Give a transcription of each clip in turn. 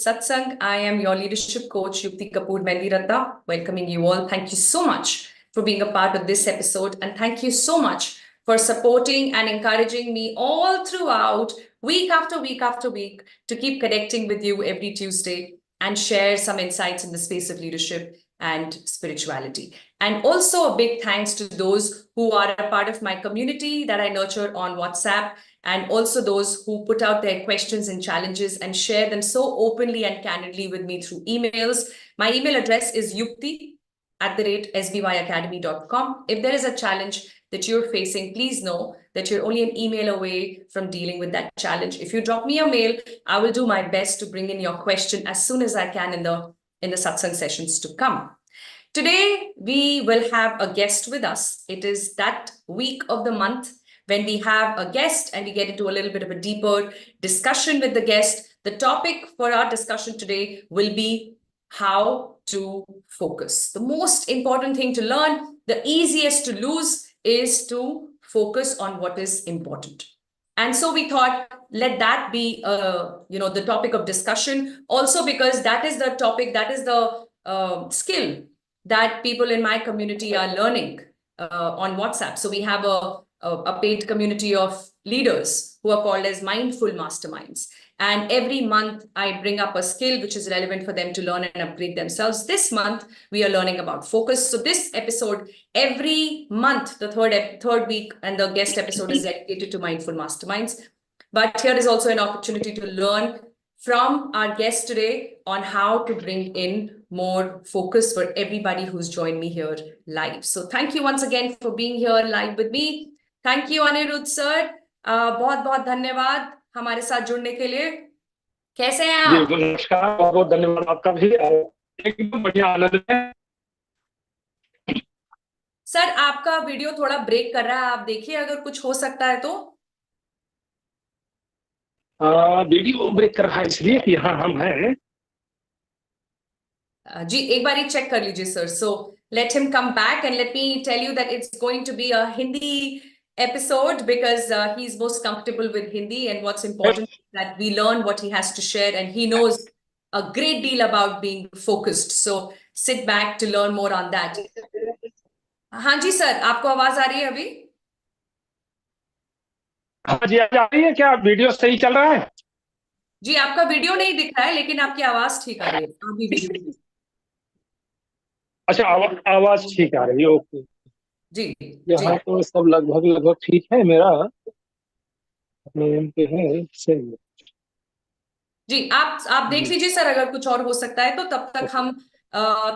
Satsang. I am your leadership coach, Yukti Kapoor Mendiratna, welcoming you all. Thank you so much for being a part of this episode, and thank you so much for supporting and encouraging me all throughout, week after week after week, to keep connecting with you every Tuesday and share some insights in the space of leadership and spirituality. And also a big thanks to those who are a part of my community that I nurture on WhatsApp, and also those who put out their questions and challenges and share them so openly and candidly with me through emails. My email address is yukti@sbyacademy.com. If there is a challenge that you're facing, please know that you're only an email away from dealing with that challenge. If you drop me a mail, I will do my best to bring in your question as soon as I can in the satsang sessions to come. Today, we will have a guest with us. It is that week of the month when we have a guest and we get into a little bit of a deeper discussion with the guest. The topic for our discussion today will be how to focus. The most important thing to learn, the easiest to lose, is to focus on what is important. And so we thought, let that be, the topic of discussion. Also, because that is the topic, that is the skill that people in my community are learning on WhatsApp. So we have a paid community of leaders who are called as mindful masterminds. And every month I bring up a skill which is relevant for them to learn and upgrade themselves. This month we are learning about focus. So this episode, every month, the third week, and the guest episode is dedicated to mindful masterminds. But here is also an opportunity to learn from our guest today on how to bring in more focus for everybody who's joined me here live. So thank you once again for being here live with me. Thank you, Anirudh sir. बहुत बहुत धन्यवाद हमारे साथ जुड़ने के लिए. कैसे हैं आप? जी नमस्कार, बहुत बहुत धन्यवाद आपका भी. एकदम बढ़िया, आनंद है. सर आपका वीडियो थोड़ा ब्रेक कर रहा है, आप देखिए अगर कुछ हो सकता है तो. वीडियो ब्रेक कर रहा है इसलिए कि यहाँ हम हैं. जी एक बार चेक कर लीजिए sir. So let him come back and let me tell you that it's going to be a Hindi episode because he's most comfortable with Hindi, and what's important is that we learn what he has to share, and he knows a great deal about being focused. So sit back to learn more on that. हाँ जी sir, आपको आवाज आ रही है अभी? हाँ जी, आ रही है क्या? वीडियो सही चल रहा है? जी आपका वीडियो नहीं दिख रहा है लेकिन आपकी आवाज ठीक आ रही है. अभी वीडियो. अच्छा, आवाज ठीक आ रही है. ओके. जी यहाँ तो सब लगभग ठीक है. मेरा पे है सही. जी आप देख लीजिए सर, अगर कुछ और हो सकता है तो तब तक हम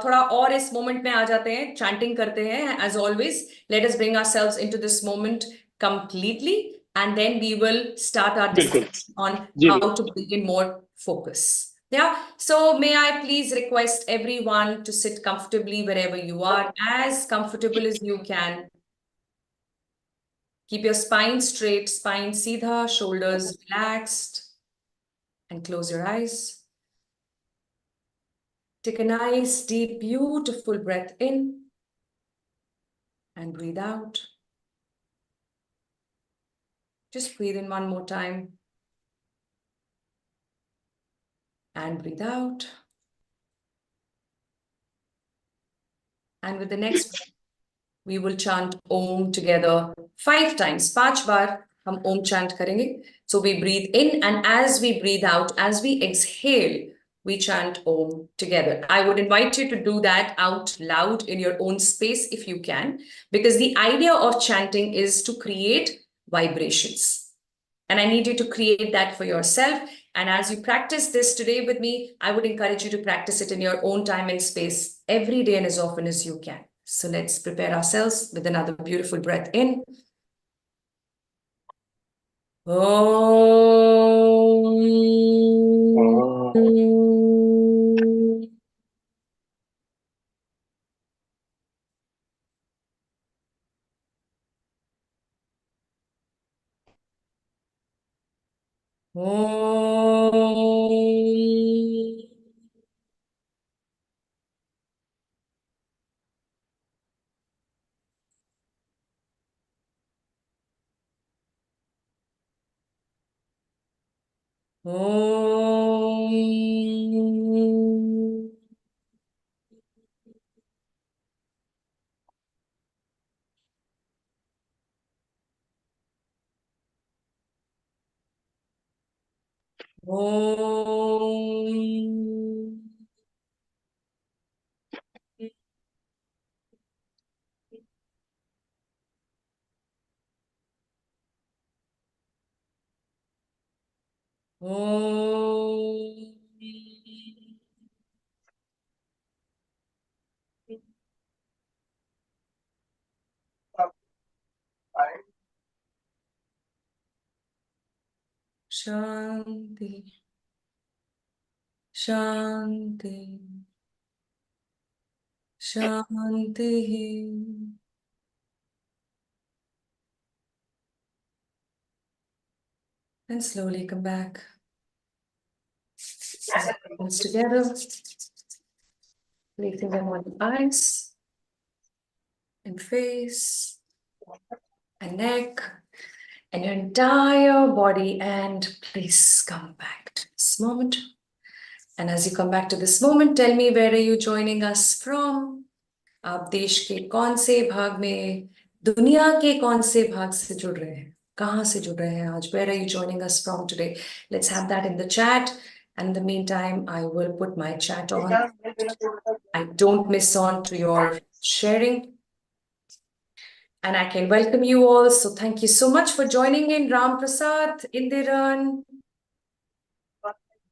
थोड़ा और इस मोमेंट में आ जाते हैं, चैंटिंग करते हैं. As always let us bring ourselves into this moment completely, and then we will start our discussion on how to bring in more focus. Yeah, so may I please request everyone to sit comfortably wherever you are, as comfortable as you can. Keep your spine straight, spine seedha, shoulders relaxed, and close your eyes. Take a nice, deep, beautiful breath in and breathe out. Just breathe in one more time and breathe out. And with the next breath, we will chant Om together 5 times. 5 बार हम Om chant करेंगे. So we breathe in, and as we breathe out, as we exhale, we chant Om together. I would invite you to do that out loud in your own space if you can, because the idea of chanting is to create vibrations. And I need you to create that for yourself. And as you practice this today with me, I would encourage you to practice it in your own time and space every day and as often as you can. So let's prepare ourselves with another beautiful breath in. Om Om. Om. Shanti. Shanti. Shanti. And slowly come back. Hands together. Placing them on the eyes and face and neck and your entire body. And please come back to this moment. And as you come back to this moment, tell me, where are you joining us from? आप देश के कौन से भाग में, दुनिया के कौन से भाग से जुड़ रहे हैं, कहाँ से जुड़ रहे हैं आज? Where are you joining us from today? Let's have that in the chat. And in the meantime, I will put my chat on. I don't miss on to your sharing. And I can welcome you all. So thank you so much for joining in. Ram Prasad, Indiran,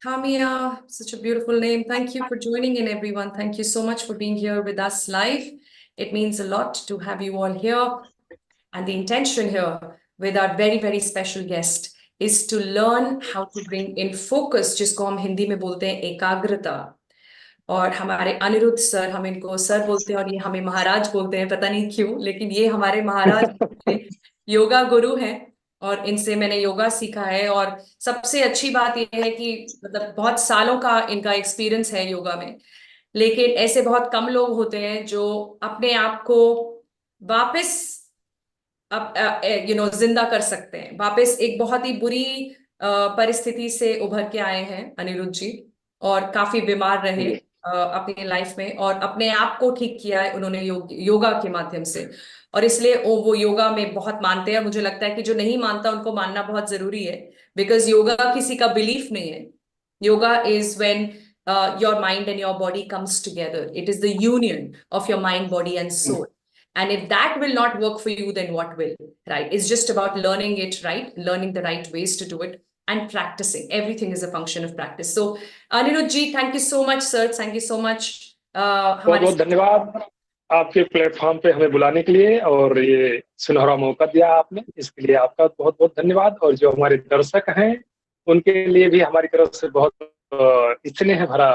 Thamia, such a beautiful name. Thank you for joining in, everyone. Thank you so much for being here with us live. It means a lot to have you all here. And the intention here with our very, very special guest is to learn how to bring in focus, जिसको हम हिंदी में बोलते हैं एकाग्रता. और हमारे Anirudh sir, हम इनको सर बोलते हैं और ये हमें महाराज बोलते हैं, पता नहीं क्यों, लेकिन ये हमारे महाराज योगा गुरु हैं और इनसे मैंने योगा सीखा है. और सबसे अच्छी बात ये है कि मतलब बहुत सालों का इनका एक्सपीरियंस है योगा में. लेकिन ऐसे बहुत कम लोग होते हैं जो अपने आप को वापस जिंदा कर सकते हैं. वापस एक बहुत ही बुरी परिस्थिति से उभर के आए हैं अनिरुद्ध जी, और काफी बीमार रहे अपनी लाइफ में, और अपने आप को ठीक किया है उन्होंने योगा के माध्यम से. और इसलिए वो योगा में बहुत मानते हैं. और मुझे लगता है कि जो नहीं मानता उनको मानना बहुत जरूरी है, बिकॉज योगा किसी का बिलीफ नहीं है. Yoga is when your mind and your body comes together. It is the union of your mind, body, and soul. And if that will not work for you, then what will, right? It's just about learning it, right? Learning the right ways to do it and practicing. Everything is a function of practice. So, Anirudh ji, thank you so much, sir. Thank you so much. बहुत बहुत धन्यवाद आपके platform पे हमें बुलाने के लिए और ये सुनहरा मौका दिया आपने, इसके लिए आपका बहुत बहुत धन्यवाद. और जो हमारे दर्शक हैं उनके लिए भी हमारी तरफ से बहुत स्नेह भरा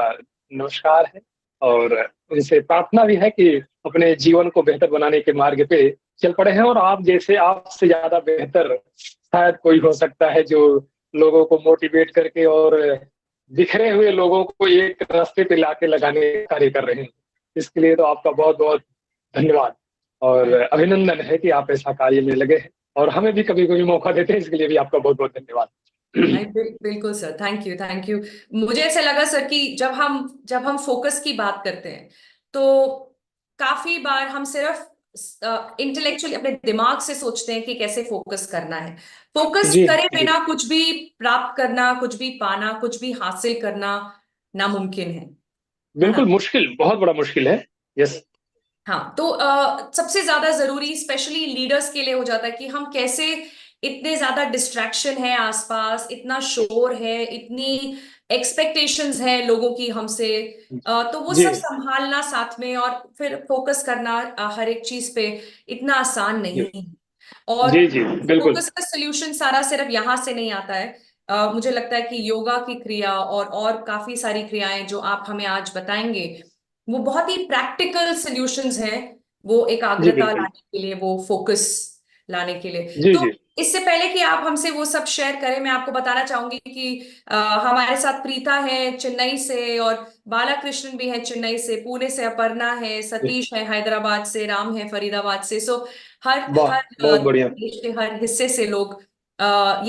नमस्कार है. और उनसे प्रार्थना भी है कि अपने जीवन को बेहतर बनाने के मार्ग पे चल पड़े हैं. और आप जैसे, आपसे ज्यादा बेहतर शायद कोई हो सकता है जो लोगों को मोटिवेट करके और बिखरे हुए लोगों को एक रास्ते पे लाके लगाने का कार्य कर रहे हैं. इसके लिए तो आपका बहुत बहुत धन्यवाद और अभिनंदन है कि आप ऐसा कार्य में लगे हैं और हमें भी कभी कभी मौका देते हैं. इसके लिए भी आपका बहुत बहुत धन्यवाद. बिल्कुल sir, thank you, thank you. मुझे ऐसा लगा सर कि जब हम फोकस की बात करते हैं तो काफी बार हम सिर्फ इंटेलेक्चुअली अपने दिमाग से सोचते हैं कि कैसे फोकस करना है. फोकस करे बिना कुछ भी प्राप्त करना, कुछ भी पाना, कुछ भी हासिल करना नामुमकिन है. बिल्कुल मुश्किल, बहुत बड़ा मुश्किल है. यस. हाँ, तो सबसे ज्यादा जरूरी स्पेशली लीडर्स के लिए हो जाता है कि हम कैसे, इतने ज्यादा डिस्ट्रैक्शन है आसपास, इतना शोर है, इतनी एक्सपेक्टेशंस है लोगों की हमसे, तो वो सब संभालना साथ में और फिर फोकस करना हर एक चीज पे इतना आसान नहीं है. और फोकस का सोल्यूशन सारा सिर्फ यहाँ से नहीं आता है. मुझे लगता है कि योगा की क्रिया और काफी सारी क्रियाएं जो आप हमें आज बताएंगे वो बहुत ही प्रैक्टिकल सॉल्यूशंस हैं, वो एकाग्रता लाने के लिए, वो फोकस लाने के लिए. तो इससे पहले कि आप हमसे वो सब शेयर करें, मैं आपको बताना चाहूंगी कि हमारे साथ प्रीता है चेन्नई से, और बालाकृष्णन भी है चेन्नई से, पुणे से अपर्णा है, सतीश है हैदराबाद से, राम है फरीदाबाद से. सो हर देश के हर हिस्से से लोग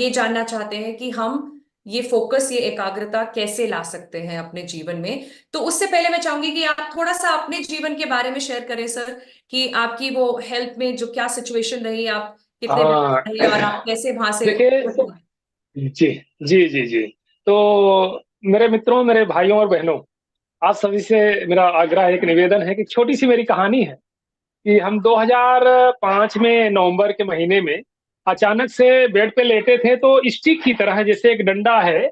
ये जानना चाहते हैं कि हम ये फोकस, ये एकाग्रता कैसे ला सकते हैं अपने जीवन में. तो उससे पहले मैं चाहूंगी कि आप थोड़ा सा अपने जीवन के बारे में शेयर करें सर, कि आपकी वो हेल्थ में जो क्या सिचुएशन रही, आप कितने रहे और आप कैसे वहां से. जी जी जी जी. तो तो मेरे मित्रों, मेरे भाइयों और बहनों, आप सभी से मेरा आग्रह एक निवेदन है कि छोटी सी मेरी कहानी है कि हम 2005 में नवंबर के महीने में अचानक से बेड पे लेटे थे, तो स्टिक की तरह जैसे एक डंडा है,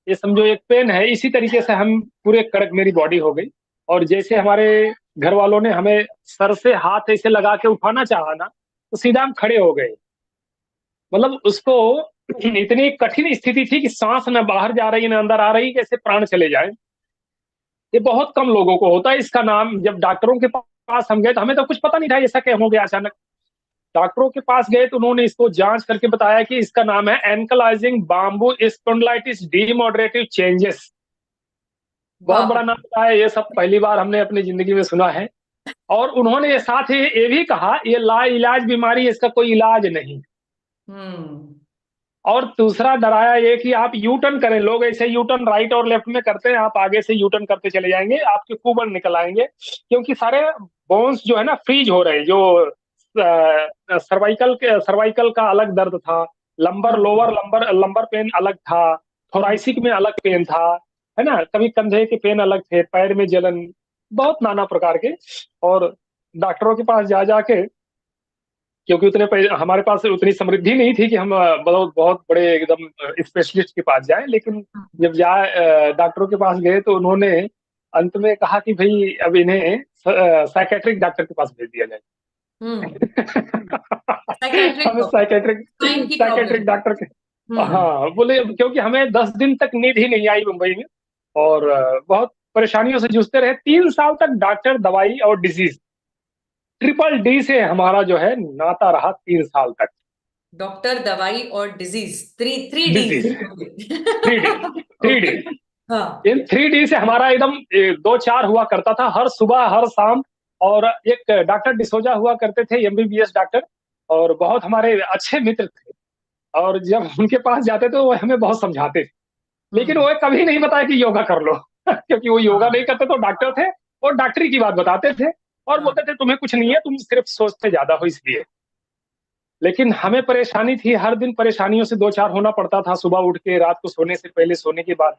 ये समझो एक पेन है, इसी तरीके से हम पूरे कड़क मेरी बॉडी हो गई। और जैसे हमारे घर वालों ने हमें सर से हाथ ऐसे लगा के उठाना चाहा ना, तो सीधा हम खड़े हो गए। मतलब उसको इतनी कठिन स्थिति थी कि सांस न बाहर जा रही न अंदर आ रही, कैसे प्राण चले जाए। ये बहुत कम लोगों को होता है। इसका नाम, जब डॉक्टरों के पास हम गए तो हमें तो कुछ पता नहीं था ऐसा क्या हो गया अचानक। डॉक्टरों के पास गए तो उन्होंने इसको जांच करके बताया कि इसका नाम है एंकलाइजिंग बाम्बू स्पॉन्डिलाइटिस डीमॉडरेटिव चेंजेस। बहुत वाह। बड़ा नाम होता है, ये सब पहली बार हमने अपनी जिंदगी में सुना है। और उन्होंने ये साथ ही ये भी कहा, ये लाइलाज बीमारी, इसका कोई इलाज नहीं। हम्म। और दूसरा डराया ये कि आप यू टर्न करें, लोग ऐसे यू टर्न राइट और लेफ्ट में करते हैं, आप आगे से यू टर्न करते चले जाएंगे, आपके कुबड़ निकल आएंगे, क्योंकि सारे बोन्स जो है ना फ्रीज हो रहे हैं। जो सर्वाइकल का अलग दर्द था, lumbar lower lumbar lumbar pain अलग था, थोराइसिक में अलग पेन था, है ना, कभी कंधे के पेन अलग थे, पैर में जलन, बहुत नाना प्रकार के। और डॉक्टरों के पास जा जाके, क्योंकि उतने पैसे हमारे पास उतनी समृद्धि नहीं थी कि हम बहुत बहुत बड़े एकदम स्पेशलिस्ट के पास जाएं, लेकिन जब जाए डॉक्टरों के पास गए तो उन्होंने अंत में कहा कि भाई अब इन्हें साइकेट्रिक डॉक्टर के पास भेज दिया जाए। हम्म। साइकेट्रिक हमें साइकेट्रिक माइंड की साइकेट्रिक प्रॉब्लम। डॉक्टर के, हम्म। हाँ बोले, क्योंकि हमें 10 दिन तक नींद ही नहीं आई मुंबई में। और बहुत परेशानियों से जूझते रहे 3 साल तक, डॉक्टर, दवाई और डिजीज, ट्रिपल डी से हमारा जो है नाता रहा 3 साल तक। डॉक्टर, दवाई और डिजीज, थ्री थ्री डिजीज, डीज। 3D, 3D, okay. हाँ। इन 3D से हमारा एकदम 2-4 हुआ करता था हर सुबह हर शाम। और एक डॉक्टर डिसोजा हुआ करते थे, एमबीबीएस डॉक्टर, और बहुत हमारे अच्छे मित्र थे। और जब उनके पास जाते तो वो हमें बहुत समझाते थे, लेकिन हम्म। वो कभी नहीं बताया कि योगा कर लो क्योंकि वो योगा हाँ। नहीं करते, तो डॉक्टर थे और डॉक्टरी की बात बताते थे, और हाँ। बोलते थे तुम्हें कुछ नहीं है, तुम सिर्फ सोचते ज्यादा हो इसलिए। लेकिन हमें परेशानी थी, हर दिन परेशानियों से 2-4 होना पड़ता था, सुबह उठ के, रात को सोने से पहले, सोने के बाद।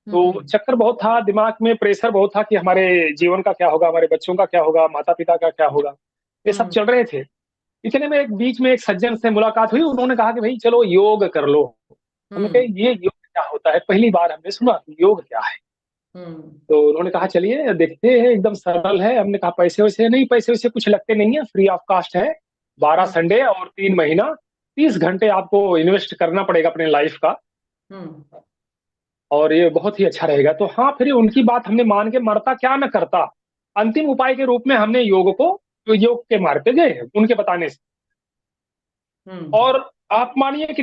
तो हम्म। चक्कर बहुत था, दिमाग में प्रेशर बहुत था कि हमारे जीवन का क्या होगा, हमारे बच्चों का क्या होगा, माता-पिता का क्या होगा, ये सब हम्म। चल रहे थे। इतने में एक बीच में एक सज्जन से मुलाकात हुई, उन्होंने कहा कि भई चलो योग कर लो। हमने कहा हम्म। ये योग क्या होता है? पहली बार हमने सुना कि योग क्या है? हम्म। तो उन्होंने कहा चलिए देखते हैं, एकदम सरल है। हमने कहा पैसे-वैसे नहीं, पैसे-वैसे कुछ लगते नहीं है, फ्री ऑफ कॉस्ट है। 12 हम्म। संडे और 3 महीना, 30 घंटे आपको इन्वेस्ट करना पड़ेगा अपने लाइफ का, हम्म। और ये बहुत ही अच्छा रहेगा। तो हाँ, फिर उनकी बात हमने मान के, मरता क्या न करता, अंतिम उपाय के रूप में हमने योग को, तो योग के मार्ग पे गए उनके बताने से। हम्म। और आप मानिए कि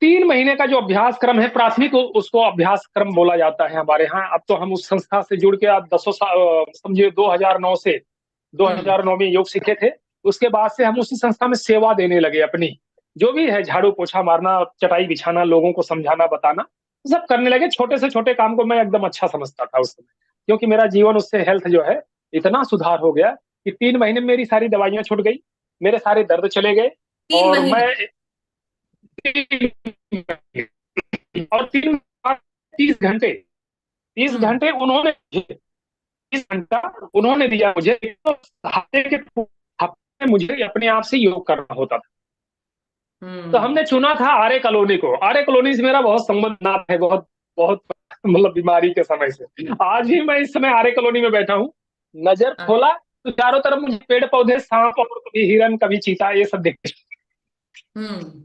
3 महीने का जो अभ्यास क्रम है, प्राथमिक उसको अभ्यास क्रम बोला जाता है हमारे यहाँ। अब तो हम उस संस्था से जुड़ के अब दसों समझिए 2009 से, हम्म। 2009 में योग सीखे थे। उसके बाद से हम उसी संस्था में सेवा देने लगे अपनी, जो भी है झाड़ू पोछा मारना, चटाई बिछाना, लोगों को समझाना बताना, सब करने लगे। छोटे से छोटे काम को मैं एकदम अच्छा समझता था उस समय, क्योंकि मेरा जीवन उससे, हेल्थ जो है, इतना सुधार हो गया कि 3 महीने में मेरी सारी दवाइयां छूट गई, मेरे सारे दर्द चले गए। तीन और महीने मैं और 30 घंटे, तीस हम्म। घंटे उन्होंने 30 घंटा उन्होंने दिया मुझे। तो हफ्ते में मुझे अपने आप से योग करना होता था। तो हम्म। हमने चुना था आर्य कॉलोनी को। आर्य कॉलोनी से मेरा बहुत संबंध नाता है, बहुत बहुत, मतलब बीमारी के समय से। आज भी मैं इस समय आर्य कॉलोनी में बैठा हूँ, नजर हाँ। खोला तो चारों तरफ मुझे पेड़ पौधे, सांप, और कभी हिरन, कभी चीता, ये सब दिखते। हम्म।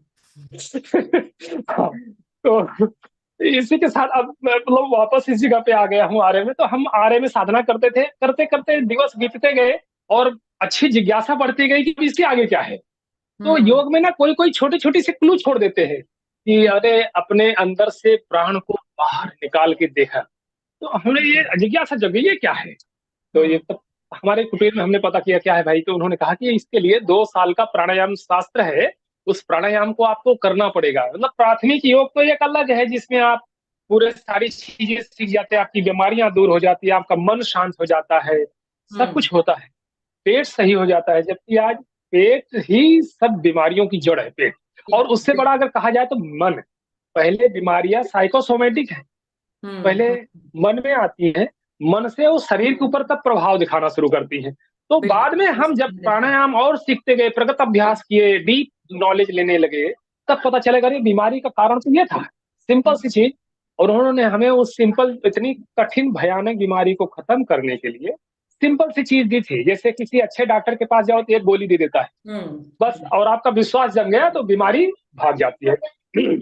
हाँ, तो इसी के साथ अब मैं मतलब वापस इस जगह पे आ गया हूँ आर्य में। तो हम आर्य में साधना करते थे, करते करते दिवस बीतते गए, और अच्छी जिज्ञासा बढ़ती गई कि इसके आगे क्या है। तो हम्म। योग में ना कोई कोई छोटी छोटी से क्लू छोड़ देते हैं कि हम्म। अरे अपने अंदर से प्राण को बाहर निकाल के देखा। तो हमने ये हम्म। जिज्ञासा जगी, ये क्या है? तो ये हम्म। तब हमारे कुटीर में हमने पता किया क्या है भाई। तो उन्होंने कहा कि इसके लिए 2 साल का प्राणायाम शास्त्र है, उस प्राणायाम को आपको करना पड़ेगा। मतलब प्राथमिक योग तो एक अलग है, जिसमें आप पूरे सारी चीजें सीख जाते हैं, आपकी बीमारियां दूर हो जाती है, आपका मन शांत हो जाता है, सब हम्म। कुछ होता है, पेट सही हो जाता है। जबकि आज पेट ही सब बीमारियों की जड़ है, पेट। और उससे बड़ा अगर कहा जाए तो मन। पहले बीमारियां साइकोसोमेटिक है, पहले हम्म। मन में आती हैं, मन से वो शरीर के ऊपर तब प्रभाव दिखाना शुरू करती हैं। तो बाद में हम जब बिल्कुल। प्राणायाम और सीखते गए, प्रगत अभ्यास किए, डीप नॉलेज लेने लगे, तब पता चलेगा अरे बीमारी का कारण तो ये था, सिंपल सी चीज। और उन्होंने हमें उस सिंपल, इतनी कठिन भयानक बीमारी को खत्म करने के लिए सिंपल सी चीज दी थी। जैसे किसी अच्छे डॉक्टर के पास जाओ तो एक गोली दे देता है हम्म। बस, और आपका विश्वास जम गया तो बीमारी भाग जाती है।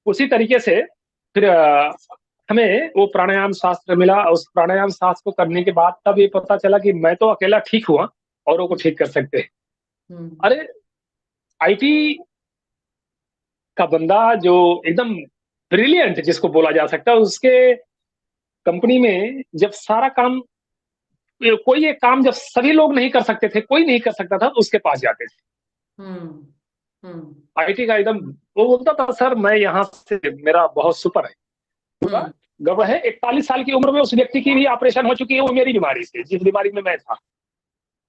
उसी तरीके से फिर हमें वो प्राणायाम शास्त्र मिला। उस प्राणायाम शास्त्र को करने के बाद तब ये पता चला कि मैं तो अकेला ठीक हुआ, औरों को ठीक कर सकते हैं। हम्म। अरे आईटी का बंदा जो एकदम ब्रिलियंट जिसको बोला जा सकता है, उसके कंपनी में जब सारा काम, कोई एक काम जब सभी लोग नहीं कर सकते थे, कोई नहीं कर सकता था, तो उसके पास जाते थे। हम्म। हम्म। आईटी का एकदम, वो बोलता था सर मैं यहाँ से, मेरा बहुत सुपर है। पूरा हम्म। गड़बड़ है। 41 साल की उम्र में उस व्यक्ति की भी ऑपरेशन हो चुकी है, वो मेरी बीमारी से, जिस बीमारी में मैं था।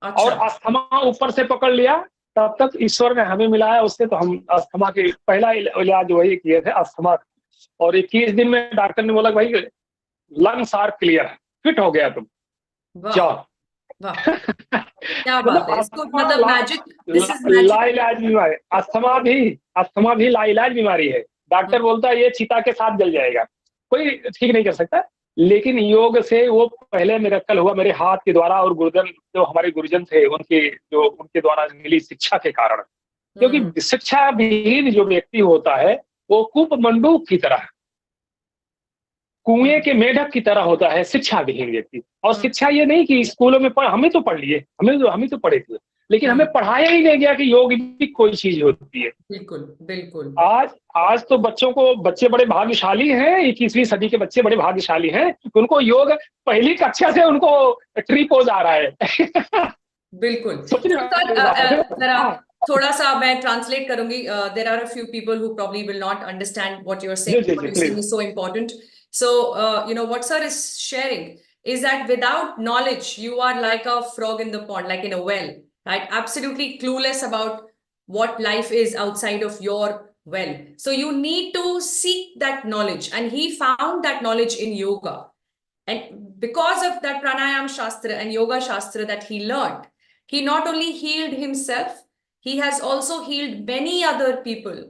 और अच्छा। अस्थमा ऊपर से पकड़ लिया। तब तक ईश्वर ने हमें मिलाया उससे, तो हम अस्थमा के पहला इलाज वही किए थे, अस्थमा। और 21 दिन में डॉक्टर ने बोला भाई लंग्स आर क्लियर, फिट हो गया तुम, वाह। जाओ। वाह, क्या बात मतलब है, इसको अस्थमा मतलब मैजिक, दिस इज मैजिक। लाइलाज बीमारी, अस्थमा भी लाइलाज बीमारी है। डॉक्टर बोलता है ये चीता के साथ जल जाएगा, कोई ठीक नहीं कर सकता। लेकिन योग से वो पहले मिरेकल हुआ मेरे हाथ के द्वारा, और गुरुजन जो हमारे गुरुजन थे उनके, जो उनके द्वारा मिली शिक्षा के कारण। हम्म। क्योंकि शिक्षा विहीन जो व्यक्ति होता है वो कूप मंडूक की तरह, कुएं हम्म। के मेढक की तरह होता है शिक्षा विहीन व्यक्ति। और हम्म। शिक्षा ये नहीं कि स्कूलों में हमें तो पढ़ लिए, हम ही तो पढ़े थे, लेकिन हमें हम्म। पढ़ाया ही नहीं गया कि योग भी कोई चीज होती है। बिल्कुल बिल्कुल। आज आज तो बच्चों को, बच्चे बड़े भाग्यशाली हैं, 21वीं सदी के बच्चे बड़े भाग्यशाली हैं, उनको योग पहली कक्षा से उनको ट्रीपोज आ रहा है। बिल्कुल। सोच रहे तो हो आप सर, ये बात है? जरा हाँ, थोड़ा सा मैं ट्रांसलेट करूंगी। There are a few people who probably will not understand what you are जी सेइंग, जी व्हाट जी you saying please. Is so important. So you know what sir is sharing is that without knowledge you are like a frog in the pond, like in a well, right? Absolutely clueless about what life is outside of your well. So you need to seek that knowledge, and he found that knowledge in yoga. And because of that pranayam shastra and yoga shastra that he learned, he not only healed himself, he has also healed many other people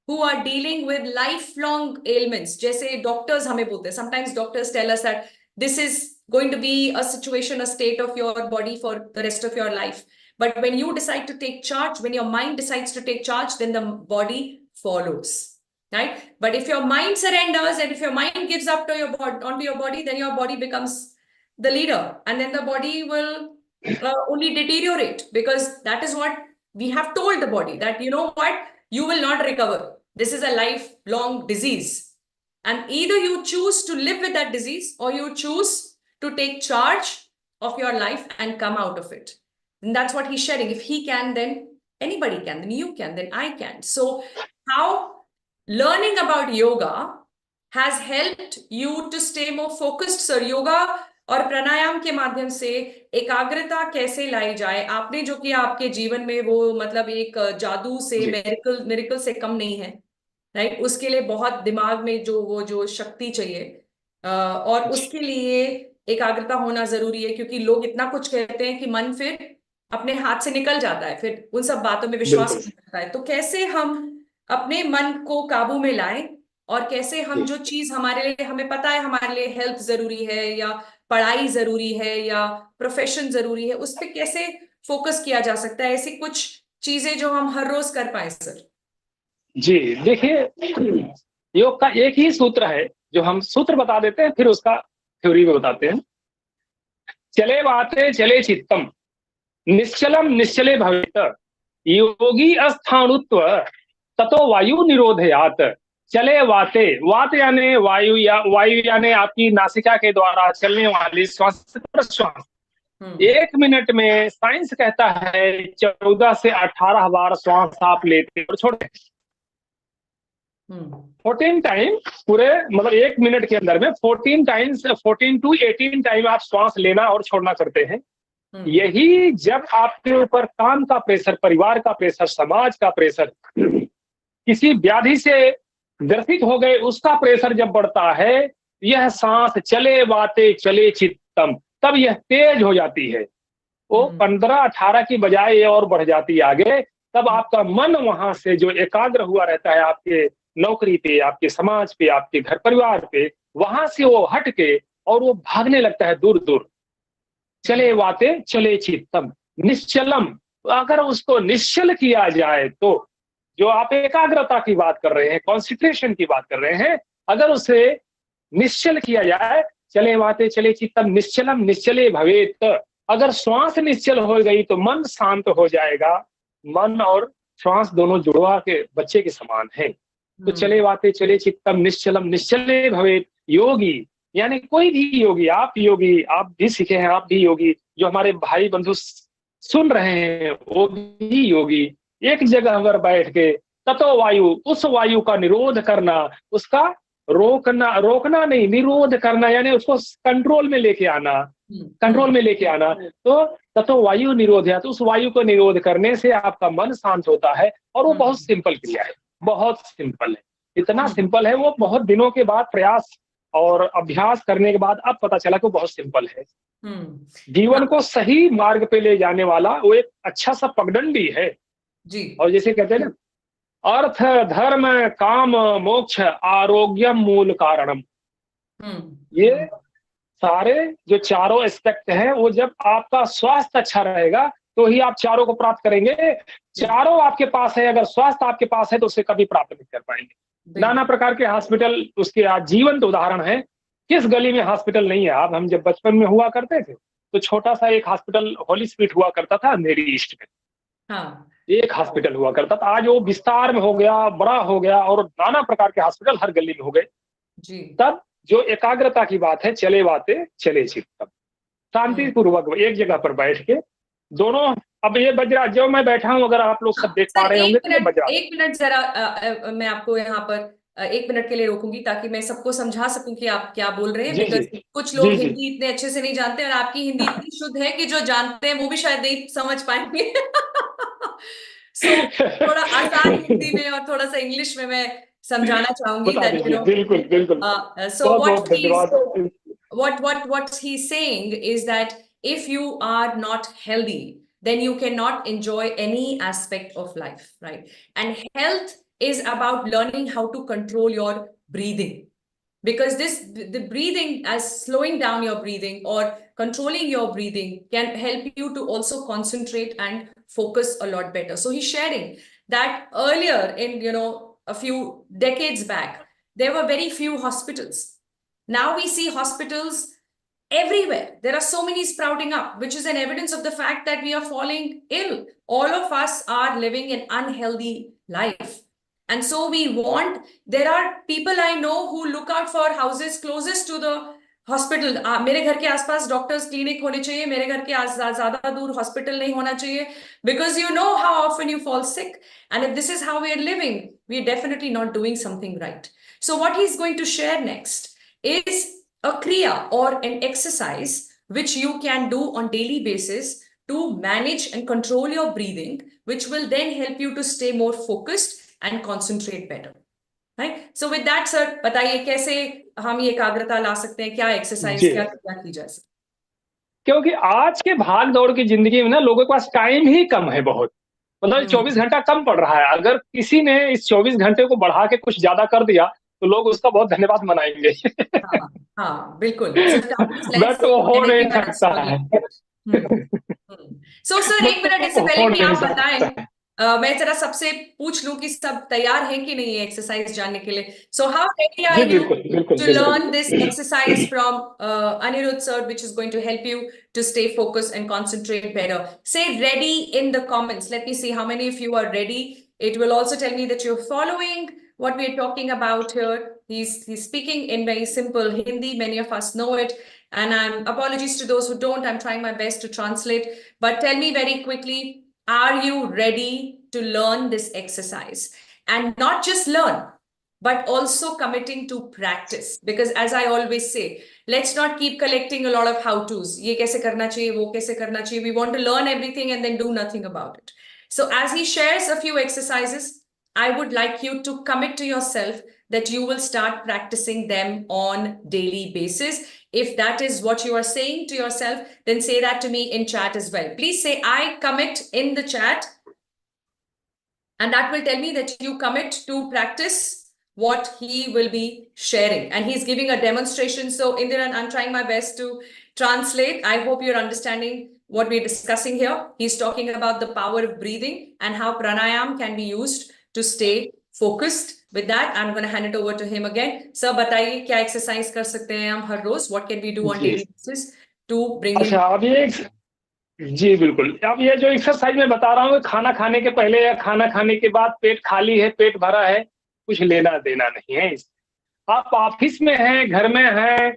who are dealing with lifelong ailments. Jaise doctors hame bolte, sometimes doctors tell us that this is going to be a situation, a state of your body for the rest of your life. But when you decide to take charge, when your mind decides to take charge, then the body follows. Right? But if your mind surrenders and if your mind gives up to your body, onto your body, then your body becomes the leader, and then the body will only deteriorate, because that is what we have told the body, that you know what, you will not recover. This is a lifelong disease, and either you choose to live with that disease or you choose to take charge of your life and come out of it. And that's what he's sharing. If he can, then anybody can, then you can, then I can. So how learning about yoga has helped you to stay more focused, sir? Yoga और प्राणायाम के माध्यम से एकाग्रता कैसे लाई जाए, आपने जो किया आपके जीवन में, वो मतलब एक जादू से, जी मेरिकल मेरिकल से कम नहीं है, राइट? उसके लिए बहुत दिमाग में जो वो जो शक्ति चाहिए, और जी उसके लिए एकाग्रता होना जरूरी है, क्योंकि लोग इतना कुछ कहते हैं कि मन फिर अपने हाथ से निकल जाता है, फिर उन सब बातों में विश्वास बिल्कुल। नहीं करता है। तो कैसे हम अपने मन को काबू में लाएं, और कैसे हम जी जो चीज हमारे लिए, हमें पता है हमारे लिए हेल्थ जरूरी है या पढ़ाई जरूरी है या प्रोफेशन जरूरी है, उस पर कैसे फोकस किया जा सकता है? ऐसी कुछ चीजें जो हम हर रोज कर पाए, सर। जी देखिए, योग का एक ही सूत्र है जो हम सूत्र बता देते हैं, फिर उसका थ्योरी में बताते हैं। चले वाते चले चित्तम, निश्चलम निश्चले भवेत, योगी अस्थाणुत्व ततो वायु निरोधयात। चले वाते, वात यानी वायु, या वायु यानी आपकी नासिका के द्वारा चलने वाली श्वास प्रश्वास। हम्म। 1 मिनट में साइंस कहता है 14 से 18 बार श्वास आप लेते और छोड़ते। हम्म। 14 टाइम पूरे, मतलब 1 मिनट के अंदर में 14 टाइम्स, 14 to 18 टाइम आप श्वास लेना और छोड़ना करते हैं। यही जब आपके ऊपर काम का प्रेशर, परिवार का प्रेशर, समाज का प्रेशर, किसी व्याधि से ग्रसित हो गए उसका प्रेशर जब बढ़ता है, यह सांस चले बातें चले चित्तम, तब यह तेज हो जाती है। वो 15-18 की बजाय ये और बढ़ जाती है आगे। तब आपका मन वहां से जो एकाग्र हुआ रहता है आपके नौकरी पे, आपके समाज पे, आपके घर परिवार पे, वहां से वो हट के और वो भागने लगता है दूर दूर। चले वाते चले चित्तम निश्चलम, अगर उसको निश्चल किया जाए तो, जो आप एकाग्रता की बात कर रहे हैं, कॉन्सेंट्रेशन की बात कर रहे हैं, अगर उसे निश्चल किया जाए, चले वाते चले चित्तम निश्चलम निश्चले भवेत, अगर श्वास निश्चल हो गई तो मन शांत हो जाएगा। मन और श्वास दोनों जुड़वा के बच्चे के समान है। तो चले वाते चले चित्तम निश्चलम निश्चले भवेत, योगी यानी कोई भी योगी, आप भी सीखे हैं, आप भी योगी, जो हमारे भाई बंधु सुन रहे हैं वो भी योगी, एक जगह पर बैठ के ततो वायु, उस वायु का निरोध करना, उसका रोकना नहीं, निरोध करना, यानी उसको कंट्रोल में लेके आना, तो ततो वायु निरोध है, तो उस वायु को निरोध करने से आपका मन शांत होता है। और वो बहुत सिंपल क्रिया है, बहुत सिंपल है, इतना सिंपल है वो, बहुत दिनों के बाद प्रयास और अभ्यास करने के बाद अब पता चला कि बहुत सिंपल है। जीवन को सही मार्ग पे ले जाने वाला वो एक अच्छा सा पगडंडी है जी। और जैसे कहते हैं ना, अर्थ धर्म काम मोक्ष आरोग्यम मूल कारणम, ये सारे जो चारों एस्पेक्ट हैं, वो जब आपका स्वास्थ्य अच्छा रहेगा तो ही आप चारों को प्राप्त करेंगे। चारों आपके पास है, अगर स्वास्थ्य आपके पास है तो उसे कभी प्राप्त नहीं कर पाएंगे। नाना प्रकार के हॉस्पिटल उसके आज जीवंत उदाहरण है। किस गली में हॉस्पिटल नहीं है? आप, हम जब बचपन में हुआ करते थे तो छोटा सा एक हॉस्पिटल होली स्पीड हुआ करता था अंधेरी ईस्ट में, हाँ, एक हॉस्पिटल हुआ करता था। आज वो विस्तार में हो गया, बड़ा हो गया, और नाना प्रकार के हॉस्पिटल हर गली में हो गए जी। तब जो एकाग्रता की बात है, चले बातें चले चित्तम, शांति पूर्वक एक जगह पर बैठ के दोनों, अब ये बज रहा, जो मैं बैठा हूं, अगर आप लोग सब देख पा रहे होंगे तो ये बज रहा है। 1 मिनट जरा मैं आपको यहाँ पर 1 मिनट के लिए रोकूंगी ताकि मैं सबको समझा सकूं कि आप क्या बोल रहे हैं, बिकॉज कुछ लोग हिंदी इतने अच्छे से नहीं जानते और आपकी हिंदी इतनी शुद्ध है कि जो जानते हैं वो भी शायद नहीं समझ पाएंगे। सो थोड़ा आसान हिंदी में और थोड़ा सा इंग्लिश में मैं समझाना चाहूंगी दैट यू नो, बिल्कुल बिल्कुल। सो what he's saying is that if you are not healthy, then you cannot enjoy any aspect of life, right? And health is about learning how to control your breathing, because the breathing, as slowing down your breathing or controlling your breathing, can help you to also concentrate and focus a lot better. So he's sharing that earlier in, you know, a few decades back, there were very few hospitals. Now we see hospitals everywhere. There are so many sprouting up, which is an evidence of the fact that we are falling ill. All of us are living an unhealthy life. And so we want, there are people I know who look out for houses closest to the hospital. मेरे घर के आसपास doctors clinic होने चाहिए, मेरे घर के ज्यादा दूर हॉस्पिटल नहीं होना चाहिए, because you know how often you fall sick. And if this is how we are living, we are definitely not doing something right. So what he's going to share next is a kriya or an exercise which you can do on daily basis to manage and control your breathing, which will then help you to stay more focused and concentrate better, right? So with that, sir, बताइए कैसे हम ये एकाग्रता ला सकते हैं, क्या exercise क्या की जा सकती है? क्योंकि आज के भाग दौड़ की जिंदगी में ना लोगों के पास टाइम ही कम है, बहुत, मतलब 24 घंटा कम पड़ रहा है। अगर किसी ने इस 24 घंटे को बढ़ा के कुछ ज्यादा कर दिया तो लोग उसका बहुत धन्यवाद मनाएंगे। हाँ बिल्कुल। बट वो हो नहीं सकता है। सो सर, 1 मिनट इससे पहले कि आप बताएं, मैं जरा सबसे पूछ लूं कि सब तैयार हैं कि नहीं एक्सरसाइज जानने के लिए। So how ready are you to learn this exercise from Anirudh sir, which is going to help you to stay focused and concentrate better? Say ready in the comments. Let me see how many of you are ready. It will also tell me that you're following what we're talking about here. He's speaking in very simple Hindi. Many of us know it. And apologies to those who don't. I'm trying my best to translate. But tell me very quickly, are you ready to learn this exercise? And not just learn, but also committing to practice. Because as I always say, let's not keep collecting a lot of how-tos. Ye kaise karna chahiye, wo kaise karna chahiye. We want to learn everything and then do nothing about it. So as he shares a few exercises, I would like you to commit to yourself that you will start practicing them on daily basis. If that is what you are saying to yourself, then say that to me in chat as well. Please say I commit in the chat, and that will tell me that you commit to practice what he will be sharing. And he's giving a demonstration. So Indiran, I'm trying my best to translate. I hope you're understanding what we're discussing here. He's talking about the power of breathing and how pranayam can be used to stay focused. With that, I'm going to hand it over to him again. Sir, बताइए क्या exercise कर सकते हैं हम हर रोज? What can we do on daily basis to bring in? अच्छा, अब ये जी बिल्कुल, अब ये जो एक्सरसाइज मैं बता रहा हूँ, खाना खाने के पहले या खाना खाने के बाद, पेट खाली है, पेट भरा है, कुछ लेना देना नहीं है इससे। आप ऑफिस में हैं, घर में हैं,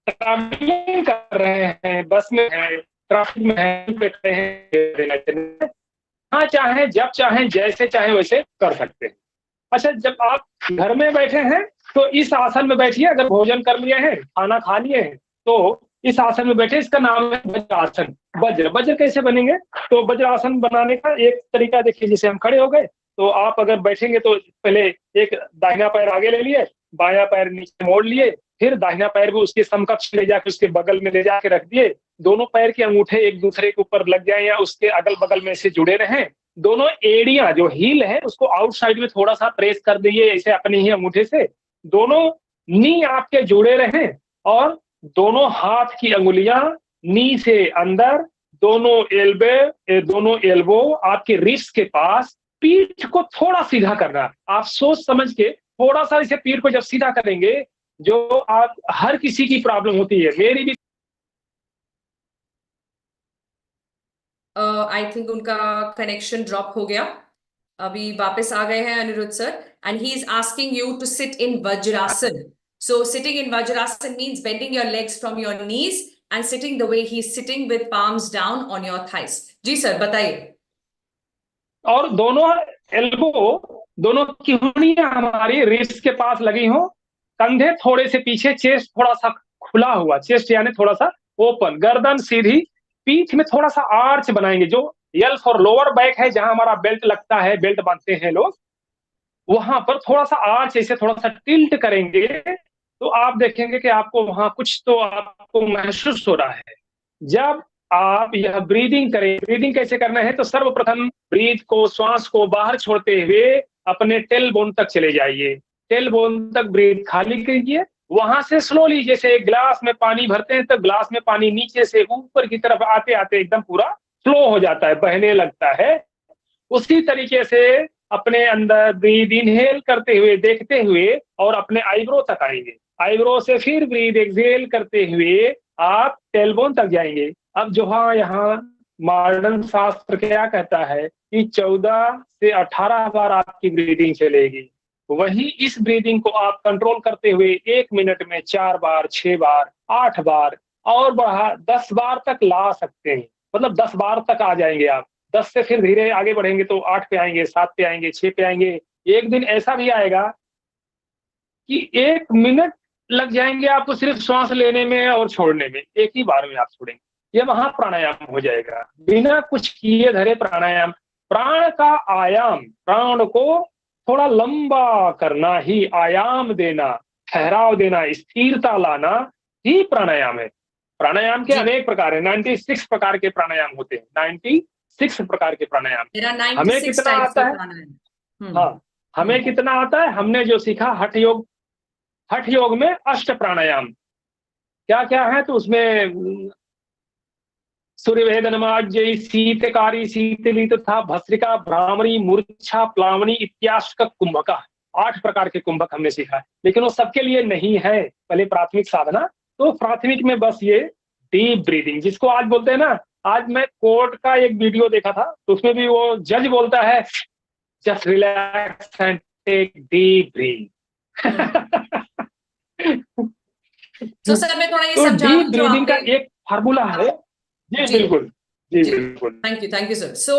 ट्रैवलिंग कर रहे हैं, बस में हैं, ट्रैफिक में हैं, बैठे हैं, हाँ चाहें, जब चाहें, जैसे चाहें वैसे कर सकते हैं। अच्छा, जब आप घर में बैठे हैं तो इस आसन में बैठिए। अगर भोजन कर लिए हैं, खाना खा लिए हैं, तो इस आसन में बैठे। इसका नाम है वज्रासन। वज्र कैसे बनेंगे? तो वज्रासन बनाने का एक तरीका देखिए। जैसे हम खड़े हो गए, तो आप अगर बैठेंगे तो पहले एक दाहिना पैर आगे ले लिए, बायां पैर नीचे मोड़ लिए, फिर दाहिना पैर भी उसके समकक्ष ले जाकर उसके बगल में ले जाके रख दिए। दोनों पैर के अंगूठे एक दूसरे के ऊपर लग जाए या उसके अगल बगल में से जुड़े रहें। दोनों एड़ियां, जो हील है, उसको आउटसाइड में थोड़ा सा प्रेस कर दीजिए, ऐसे अपने ही अंगूठे से। दोनों नी आपके जुड़े रहें और दोनों हाथ की अंगुलियां नी से अंदर, दोनों एल्बो आपके रिस्ट के पास। पीठ को थोड़ा सीधा करना। आप सोच समझ के थोड़ा सा इसे पीठ को जब सीधा करेंगे, जो आप हर किसी की प्रॉब्लम होती है, मेरी भी। आई थिंक उनका कनेक्शन ड्रॉप हो गया। अभी वापस आ गए हैं Anirudh sir, and he is asking you to sit in vajrasana. So sitting in vajrasana means bending your legs from your knees and sitting the way he is sitting with palms down on your thighs. जी sir, बताइए. और दोनों elbow, दोनों की उंगलियां हमारी wrist के पास लगी हो, कंधे थोड़े से पीछे, चेस्ट थोड़ा सा खुला हुआ, चेस्ट यानी थोड़ा सा ओपन, गर्दन सीधी, पीठ में थोड़ा सा आर्च बनाएंगे। जो यल फॉर लोअर बैक है, जहां हमारा बेल्ट लगता है, बेल्ट बांधते हैं लोग, वहां पर थोड़ा सा आर्च ऐसे थोड़ा सा टिल्ट करेंगे, तो आप देखेंगे कि आपको वहां कुछ तो आपको महसूस हो रहा है। जब आप यह ब्रीदिंग करें, ब्रीदिंग कैसे करना है? तो सर्वप्रथम ब्रीथ को, श्वास को बाहर छोड़ते हुए अपने टेल बोन तक चले जाइए। टेल बोन तक ब्रीथ खाली कीजिए। वहां से स्लोली, जैसे एक ग्लास में पानी भरते हैं तो ग्लास में पानी नीचे से ऊपर की तरफ आते आते एकदम पूरा फ्लो हो जाता है, बहने लगता है। उसी तरीके से अपने अंदर ब्रीद इनहेल करते हुए, देखते हुए, और अपने आईब्रो तक आएंगे। आईब्रो से फिर ब्रीद एक्सहेल करते हुए आप टेलबोन तक जाएंगे। अब जो यहाँ मॉडर्न शास्त्र क्या कहता है कि 14 से 18 बार आपकी ब्रीदिंग चलेगी, वही इस ब्रीदिंग को आप कंट्रोल करते हुए 1 मिनट में 4 बार, 6 बार, 8 बार और बढ़ा 10 बार तक ला सकते हैं। मतलब 10 बार तक आ जाएंगे आप। 10 से फिर धीरे आगे बढ़ेंगे तो 8 पे आएंगे, 7 पे आएंगे, 6 पे आएंगे। एक दिन ऐसा भी आएगा कि 1 मिनट लग जाएंगे आपको सिर्फ श्वास लेने में और छोड़ने में, एक ही बार में आप छोड़ेंगे। ये महा प्राणायाम हो जाएगा, बिना कुछ किए धरे प्राणायाम। प्राण का आयाम, प्राण को थोड़ा लंबा करना ही आयाम देना, ठहराव देना, स्थिरता लाना ही प्राणायाम है। प्राणायाम के अनेक प्रकार है, 96 प्रकार के प्राणायाम होते हैं, 96 प्रकार के प्राणायाम। हमें कितना आता है? हाँ, हमें कितना आता है? हमने जो सीखा हठ योग में 8 प्राणायाम क्या क्या है, तो उसमें सूर्यभेद, नमाज्य, शीतकारी, शीतली तथा भस्त्रिका, भ्रामरी, मूर्छा, प्लावनी, इत्याश्क, कुंभका। 8 प्रकार के कुंभक हमने सीखा है, लेकिन वो सबके लिए नहीं है। पहले प्राथमिक साधना, तो प्राथमिक में बस ये डीप ब्रीदिंग, जिसको आज बोलते हैं ना, आज मैं कोर्ट का एक वीडियो देखा था, तो उसमें भी वो जज बोलता है just relax and take deep breath. तो सर मैं थोड़ा ये तो समझा डीप ब्रीदिंग का एक फार्मूला है। जी बिल्कुल, जी बिल्कुल। Thank you, sir. So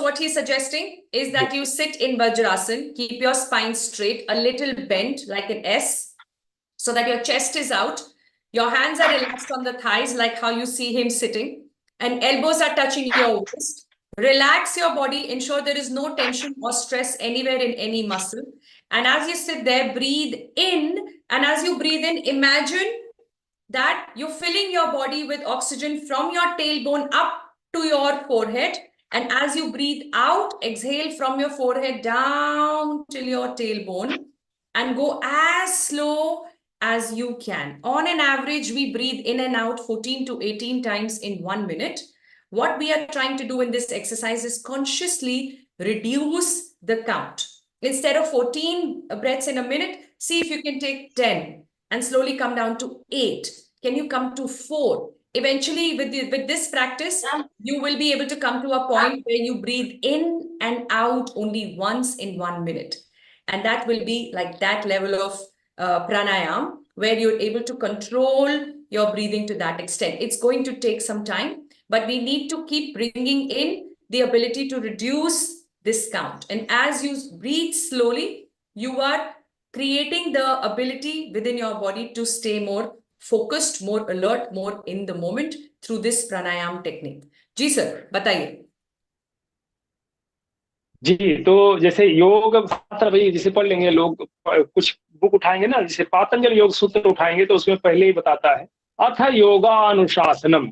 what he's suggesting is that you sit in Vajrasan, keep your spine straight, a little bent like an S, so that your chest is out. Your hands are relaxed on the thighs, like how you see him sitting, and elbows are touching your waist. Relax your body, ensure there is no tension or stress anywhere in any muscle. And as you sit there, breathe in. And as you breathe in, imagine that you're filling your body with oxygen from your tailbone up to your forehead. And as you breathe out, exhale from your forehead down till your tailbone and go as slow as you can. On an average, we breathe in and out 14 to 18 times in 1 minute. What we are trying to do in this exercise is consciously reduce the count. Instead of 14 breaths in a minute, see if you can take 10 and slowly come down to 8. Can you come to 4? Eventually, with this practice, you will be able to come to a point where you breathe in and out only once in 1 minute. And that will be like that level of pranayam, where you're able to control your breathing to that extent. It's going to take some time, but we need to keep bringing in the ability to reduce this count. And as you breathe slowly, you are creating the ability within your body to stay more focused, more alert, more in the moment through this pranayam technique. जी sir, बताइए। जी, तो जैसे योग शास्त्र भाई जिसे पढ़ लेंगे लोग, कुछ बुक उठाएंगे ना, जैसे पातंजल योग सूत्र उठाएंगे तो उसमें पहले ही बताता है अथ योगा अनुशासनम।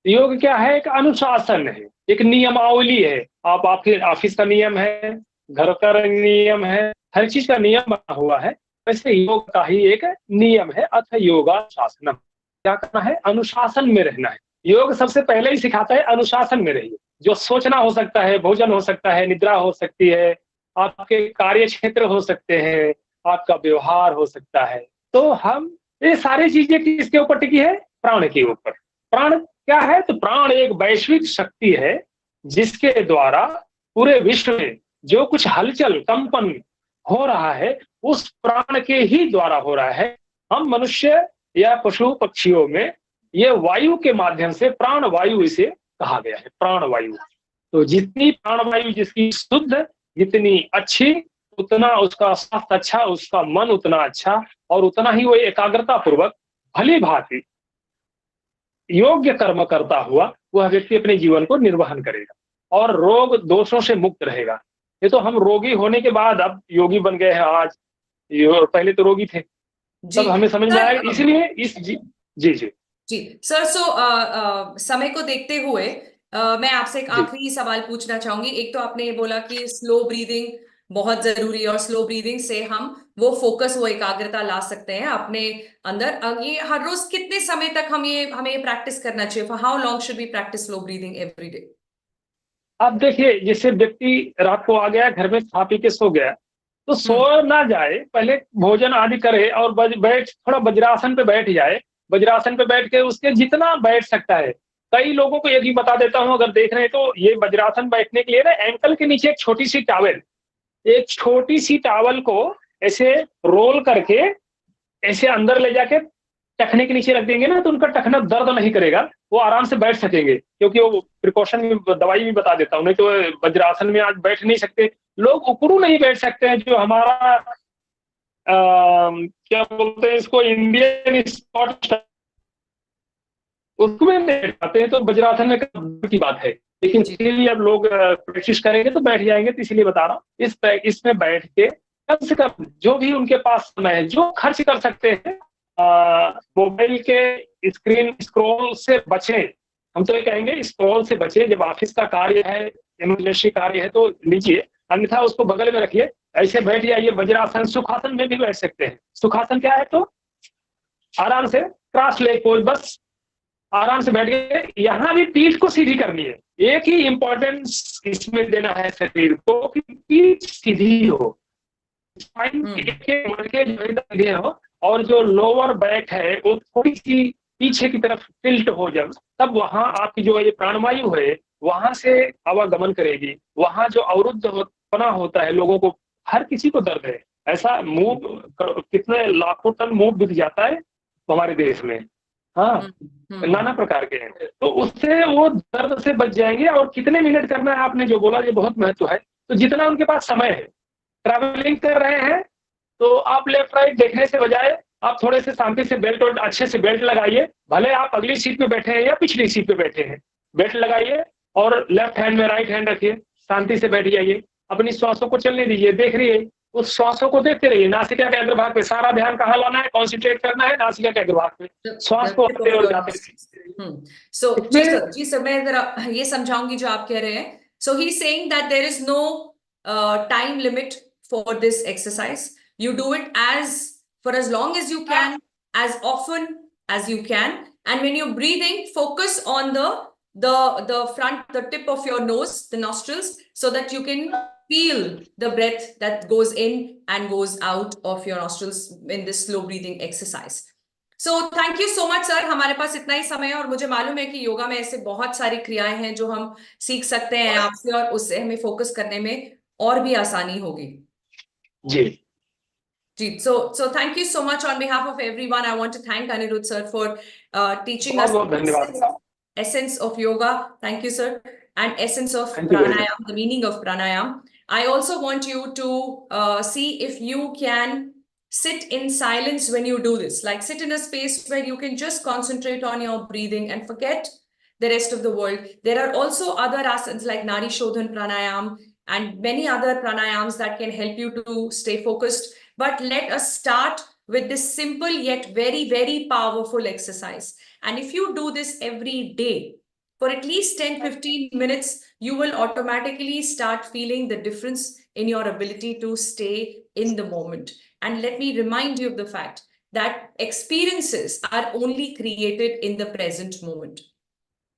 योग क्या है? एक अनुशासन है, एक नियमावली है। आप आपके ऑफिस का नियम है, घर का नियम है, हर चीज का नियम बना हुआ है। वैसे योग का ही एक नियम है, अथ योगा शासनम। क्या करना है? अनुशासन में रहना है। योग सबसे पहले ही सिखाता है अनुशासन में रहिए। जो सोचना हो सकता है, भोजन हो सकता है, निद्रा हो सकती है, आपके कार्य क्षेत्र हो सकते हैं, आपका व्यवहार हो सकता है। तो हम ये सारी चीजें किसके ऊपर टिकी है? प्राण के ऊपर। प्राण क्या है? तो प्राण एक वैश्विक शक्ति है जिसके द्वारा पूरे विश्व में जो कुछ हलचल कंपन हो रहा है उस प्राण के ही द्वारा हो रहा है। हम मनुष्य या पशु पक्षियों में ये वायु के माध्यम से प्राण वायु इसे कहा गया है, प्राण वायु। तो जितनी प्राण वायु जिसकी शुद्ध, जितनी अच्छी, उतना उसका स्वास्थ्य अच्छा, उसका मन उतना अच्छा, और उतना ही वो एकाग्रता पूर्वक भली भांति योग्य कर्म करता हुआ वह व्यक्ति अपने जीवन को निर्वहन करेगा और रोग दोषों से मुक्त रहेगा। ये तो हम रोगी होने के बाद अब योगी बन गए हैं आज, पहले तो रोगी थे। तब हमें समझ में आया, इसलिए इस जी जी जी जी सर। समय को देखते हुए मैं आपसे एक आखिरी सवाल पूछना चाहूंगी। एक तो आपने ये बोला कि स्लो ब्रीदिंग बहुत जरूरी है और स्लो ब्रीदिंग से हम वो फोकस, वो एकाग्रता ला सकते हैं अपने अंदर। ये हर रोज कितने समय तक हमें ये प्रैक्टिस करना चाहिए? For how long should be practice slow breathing every day? अब देखिए, जैसे व्यक्ति रात को आ गया, घर में खा पी के सो गया, तो सो ना जाए, पहले भोजन आदि करे और बैठ थोड़ा वज्रासन पे बैठ जाए। वज्रासन पे बैठ के उसके जितना बैठ सकता है। कई लोगों को ये भी बता देता हूं, अगर देख रहे हैं तो ये वज्रासन बैठने के लिए ना एंकल के नीचे एक छोटी सी टॉवल को ऐसे रोल करके ऐसे अंदर ले जाके टखने के नीचे रख देंगे ना, तो उनका टखना दर्द नहीं करेगा, वो आराम से बैठ सकेंगे। क्योंकि वो प्रिकॉशन में दवाई भी बता देता हूं, नहीं तो वज्रासन में आज बैठ नहीं सकते लोग, उकड़ू नहीं बैठ सकते हैं। जो हमारा क्या बोलते हैं इसको, इंडियन स्पॉट, उसमें नहीं बैठ पाते हैं, तो वज्रासन में की बात है। लेकिन इसलिए अब लोग प्रैक्टिस करेंगे तो बैठ जाएंगे, तो इसलिए बता रहा हूँ। इसमें बैठ के कम से कम जो भी उनके पास समय है, जो खर्च कर सकते हैं, मोबाइल के स्क्रीन स्क्रॉल से बचें। हम तो ये कहेंगे स्क्रॉल से बचें। जब ऑफिस का कार्य है, इमरजेंसी कार्य है तो लीजिए, अन्यथा उसको बगल में रखिए, ऐसे बैठ जाइए। वज्रासन, सुखासन में भी बैठ सकते हैं। सुखासन क्या है? तो आराम से क्रॉस लेग पोज, बस आराम से बैठ के, यहाँ भी पीठ को सीधी करनी है। एक ही इंपॉर्टेंस इसमें देना है शरीर को कि पीठ सीधी हो, स्पाइन के हो, और जो लोअर बैक है वो थोड़ी सी पीछे की तरफ टिल्ट हो जाए, तब वहां आपकी जो ये प्राणवायु है वहां से आवागमन करेगी। वहां जो अवरुद्ध पना होता है, लोगों को, हर किसी को दर्द है, ऐसा मूव कितने लाखों टन मूव बिक जाता है हमारे देश में। हाँ, नाना प्रकार के हैं, तो उससे वो दर्द से बच जाएंगे। और कितने मिनट करना है, आपने जो बोला ये बहुत महत्व है। तो जितना उनके पास समय है, ट्रैवलिंग कर रहे हैं तो आप लेफ्ट राइट देखने से बजाय आप थोड़े से शांति से बेल्ट और अच्छे से बेल्ट लगाइए। भले आप अगली सीट पे बैठे हैं या पिछली सीट पे बैठे हैं, बेल्ट लगाइए, और लेफ्ट हैंड में राइट हैंड रखिए, शांति से बैठ जाइए, अपनी श्वासों को चलने दीजिए, देख रहिए, उस श्वासों को देखते रहिए, नासिका के अग्रभाग पे सारा ध्यान कहाँ लाना है, कॉन्सेंट्रेट करना है नासिका के अग्रभाग पे, श्वास को आते और जाते रहिए। So, जी सर, मैं जरा ये समझाऊंगी जो आप कह रहे हैं. So he's saying that there is no time limit for this exercise. You do it for as long as you can, as often as you can, and when you're breathing, focus on the tip of your nose, the nostrils, so that you can feel the breath that goes in and goes out of your nostrils in this slow breathing exercise. So thank you so much sir. हमारे पास इतना ही समय है और मुझे मालूम है कि योगा में ऐसे बहुत सारी क्रियाएं हैं जो हम सीख सकते हैं आपसे, और उससे हमें फोकस करने में और भी आसानी होगी. जी जी. So thank you so much on behalf of everyone. I want to thank Anirudh sir for teaching us धन्यवाद. essence of yoga. Thank you sir. And essence of pranayam, the meaning of pranayam. I also want you to see if you can sit in silence when you do this. Like sit in a space where you can just concentrate on your breathing and forget the rest of the world. There are also other asanas like Nari Shodhan Pranayam and many other pranayams that can help you to stay focused. But let us start with this simple yet very, very powerful exercise. And if you do this every day, for at least 10-15 minutes, you will automatically start feeling the difference in your ability to stay in the moment. And let me remind you of the fact that experiences are only created in the present moment.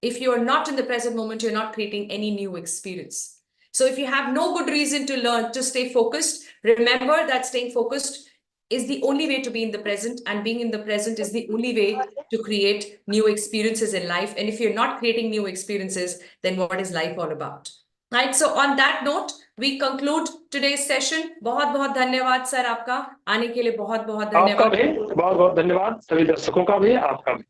If you are not in the present moment, you're not creating any new experience. So if you have no good reason to learn to stay focused, remember that staying focused is the only way to be in the present, and being in the present is the only way to create new experiences in life. And if you're not creating new experiences, then what is life all about? Right. So on that note, we conclude today's session. बहुत धन्यवाद sir आपका आने के लिए. बहुत धन्यवाद. आपका भी बहुत धन्यवाद. सभी दर्शकों का भी, आपका भी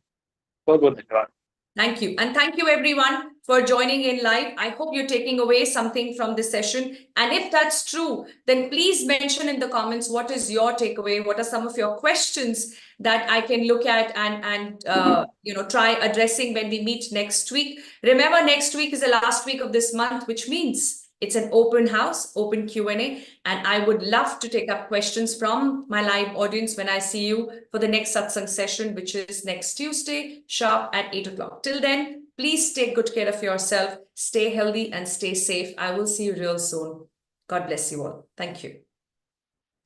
बहुत धन्यवाद. Thank you. And thank you everyone for joining in live. I hope you're taking away something from this session. And if that's true, then please mention in the comments what is your takeaway, what are some of your questions that I can look at and try addressing when we meet next week. Remember, next week is the last week of this month, which means it's an open house, open Q&A, and I would love to take up questions from my live audience when I see you for the next satsang session, which is next Tuesday, sharp at 8 o'clock. Till then, please take good care of yourself, stay healthy and stay safe. I will see you real soon. God bless you all. Thank you.